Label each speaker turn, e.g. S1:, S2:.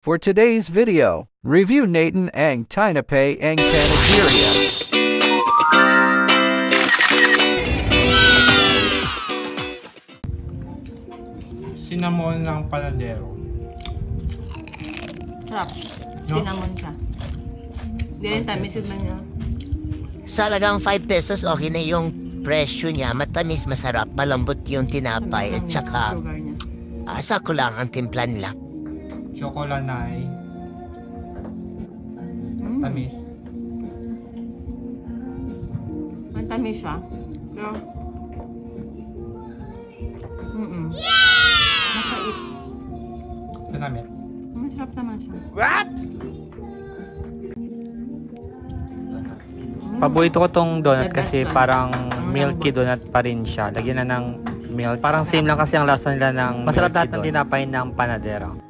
S1: For today's video, review Nathan Ang Tinapay Ang Panaderia.
S2: Cinnamon ng panadero.
S3: Sarap.
S2: No?
S3: Cinnamon siya. Hindi rin tamis yun man niya.
S4: Sa halagang 5 pesos, okay na yung presyo niya. Matamis, masarap, malambot yung tinapay. At saka,
S3: Sugar niya.
S4: sakto lang ang timpla nila.
S2: Chocolanay. Tamis.
S3: Ang tamis siya. Pero, Mapait.
S2: Tanamit.
S3: Masarap naman siya.
S5: Paborito ko tong donut
S3: The best
S5: kasi
S3: donut.
S5: parang
S3: Ang
S5: milky
S3: lambot.
S5: donut pa rin siya. Lagyan na ng milk. Parang same lang kasi ang lasa nila ng masarap lahat ng tinapay ng panadero.